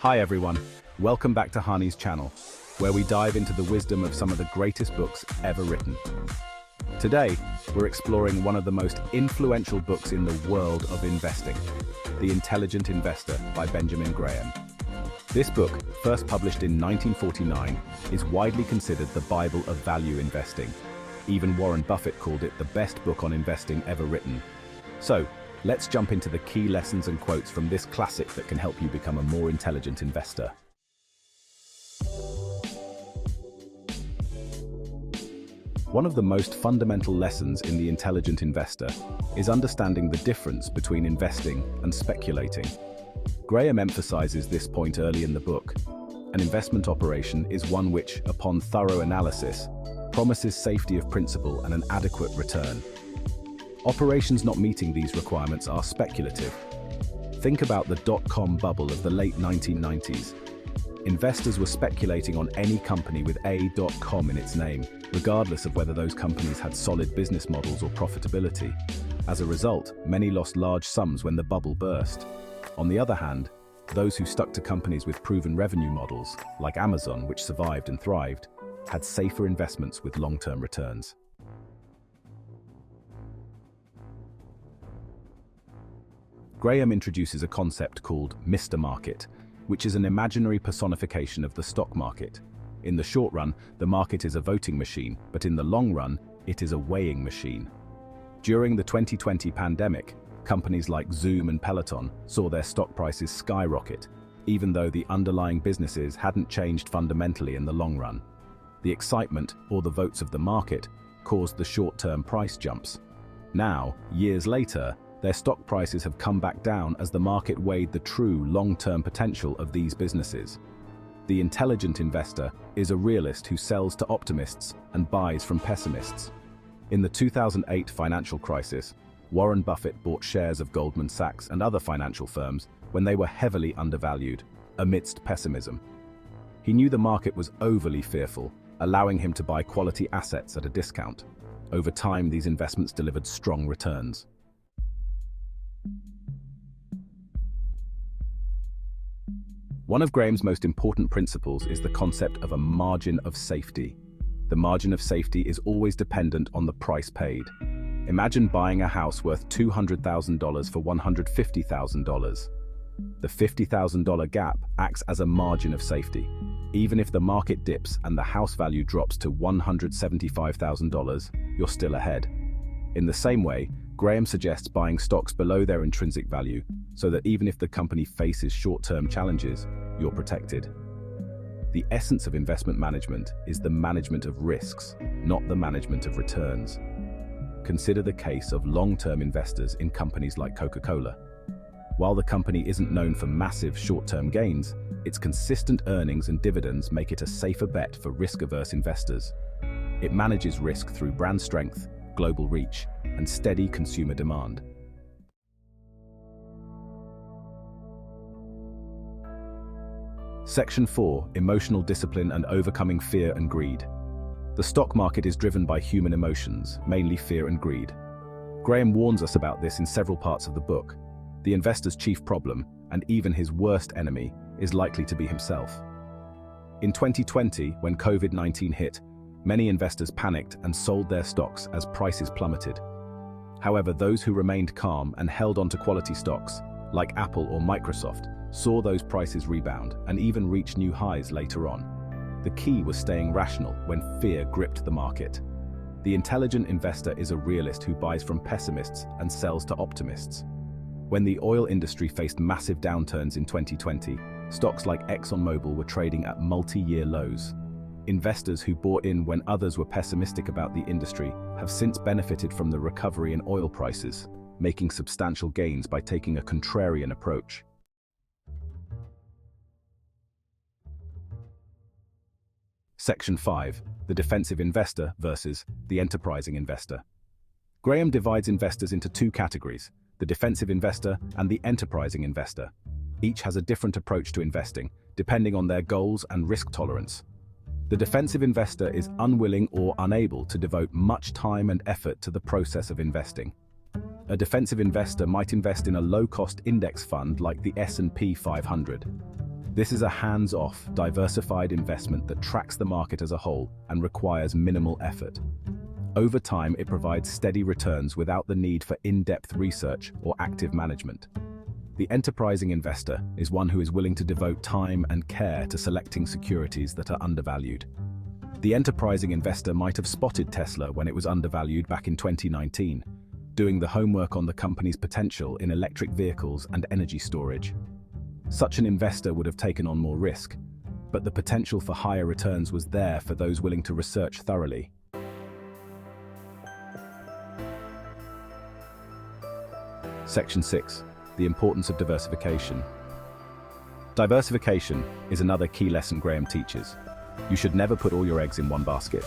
Hi everyone, welcome back to Hani's channel, where we dive into the wisdom of some of the greatest books ever written. Today, we're exploring one of the most influential books in the world of investing, The Intelligent Investor by Benjamin Graham. This book, first published in 1949, is widely considered the Bible of value investing. Even Warren Buffett called it the best book on investing ever written. So, let's jump into the key lessons and quotes from this classic that can help you become a more intelligent investor. One of the most fundamental lessons in The Intelligent Investor is understanding the difference between investing and speculating. Graham emphasizes this point early in the book. An investment operation is one which, upon thorough analysis, promises safety of principal and an adequate return. Operations not meeting these requirements are speculative. Think about the dot-com bubble of the late 1990s. Investors were speculating on any company with a.com in its name, regardless of whether those companies had solid business models or profitability. As a result, many lost large sums when the bubble burst. On the other hand, those who stuck to companies with proven revenue models, like Amazon, which survived and thrived, had safer investments with long-term returns. Graham introduces a concept called Mr. Market, which is an imaginary personification of the stock market. In the short run, the market is a voting machine, but in the long run, it is a weighing machine. During the 2020 pandemic, companies like Zoom and Peloton saw their stock prices skyrocket, even though the underlying businesses hadn't changed fundamentally in the long run. The excitement, or the votes of the market, caused the short-term price jumps. Now, years later, their stock prices have come back down as the market weighed the true long-term potential of these businesses. The intelligent investor is a realist who sells to optimists and buys from pessimists. In the 2008 financial crisis, Warren Buffett bought shares of Goldman Sachs and other financial firms when they were heavily undervalued, amidst pessimism. He knew the market was overly fearful, allowing him to buy quality assets at a discount. Over time, these investments delivered strong returns. One of Graham's most important principles is the concept of a margin of safety. The margin of safety is always dependent on the price paid. Imagine buying a house worth $200,000 for $150,000. The $50,000 gap acts as a margin of safety. Even if the market dips and the house value drops to $175,000, you're still ahead. In the same way, Graham suggests buying stocks below their intrinsic value so that even if the company faces short-term challenges, you're protected. The essence of investment management is the management of risks, not the management of returns. Consider the case of long-term investors in companies like Coca-Cola. While the company isn't known for massive short-term gains, its consistent earnings and dividends make it a safer bet for risk-averse investors. It manages risk through brand strength, global reach, and steady consumer demand. Section 4. Emotional discipline and overcoming fear and greed. The stock market is driven by human emotions, mainly fear and greed. Graham warns us about this in several parts of the book. The investor's chief problem, and even his worst enemy, is likely to be himself. In 2020, when COVID-19 hit, many investors panicked and sold their stocks as prices plummeted. However, those who remained calm and held on to quality stocks, like Apple or Microsoft, saw those prices rebound and even reach new highs later on. The key was staying rational when fear gripped the market. The intelligent investor is a realist who buys from pessimists and sells to optimists. When the oil industry faced massive downturns in 2020, stocks like ExxonMobil were trading at multi-year lows. Investors who bought in when others were pessimistic about the industry have since benefited from the recovery in oil prices, making substantial gains by taking a contrarian approach. Section 5. The defensive investor versus the enterprising investor. Graham divides investors into two categories, the defensive investor and the enterprising investor. Each has a different approach to investing, depending on their goals and risk tolerance. The defensive investor is unwilling or unable to devote much time and effort to the process of investing. A defensive investor might invest in a low-cost index fund like the S&P 500. This is a hands-off, diversified investment that tracks the market as a whole and requires minimal effort. Over time, it provides steady returns without the need for in-depth research or active management. The enterprising investor is one who is willing to devote time and care to selecting securities that are undervalued. The enterprising investor might have spotted Tesla when it was undervalued back in 2019, doing the homework on the company's potential in electric vehicles and energy storage. Such an investor would have taken on more risk, but the potential for higher returns was there for those willing to research thoroughly. Section 6. The importance of diversification. Diversification is another key lesson Graham teaches. You should never put all your eggs in one basket.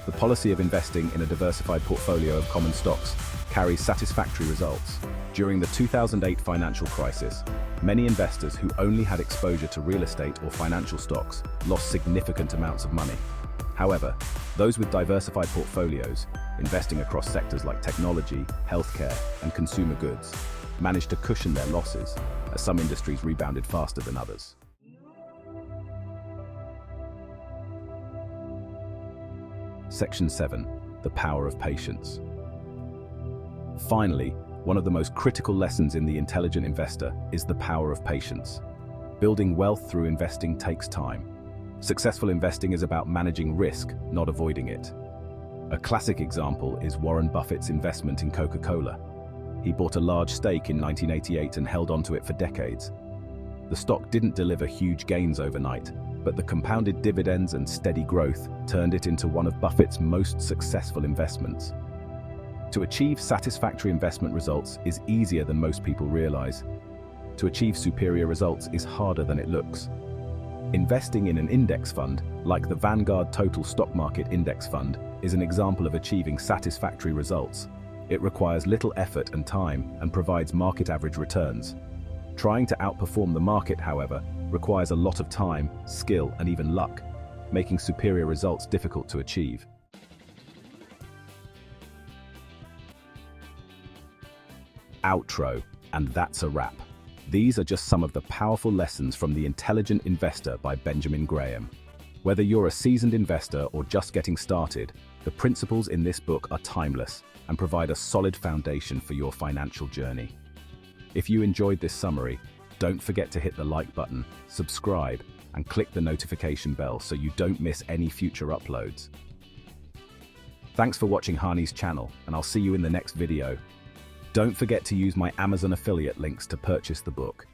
The policy of investing in a diversified portfolio of common stocks carries satisfactory results. During the 2008 financial crisis, many investors who only had exposure to real estate or financial stocks lost significant amounts of money. However, those with diversified portfolios, investing across sectors like technology, healthcare, and consumer goods, managed to cushion their losses, as some industries rebounded faster than others. Section 7. The power of patience. Finally, one of the most critical lessons in The Intelligent Investor is the power of patience. Building wealth through investing takes time. Successful investing is about managing risk, not avoiding it. A classic example is Warren Buffett's investment in Coca-Cola. He bought a large stake in 1988 and held onto it for decades. The stock didn't deliver huge gains overnight, but the compounded dividends and steady growth turned it into one of Buffett's most successful investments. To achieve satisfactory investment results is easier than most people realize. To achieve superior results is harder than it looks. Investing in an index fund, like the Vanguard Total Stock Market Index Fund, is an example of achieving satisfactory results. It requires little effort and time and provides market average returns. Trying to outperform the market, however, requires a lot of time, skill, and even luck, making superior results difficult to achieve. Outro, and that's a wrap. These are just some of the powerful lessons from The Intelligent Investor by Benjamin Graham. Whether you're a seasoned investor or just getting started, the principles in this book are timeless and provide a solid foundation for your financial journey. If you enjoyed this summary, don't forget to hit the like button, subscribe, and click the notification bell so you don't miss any future uploads. Thanks for watching Hani's channel, and I'll see you in the next video. Don't forget to use my Amazon affiliate links to purchase the book.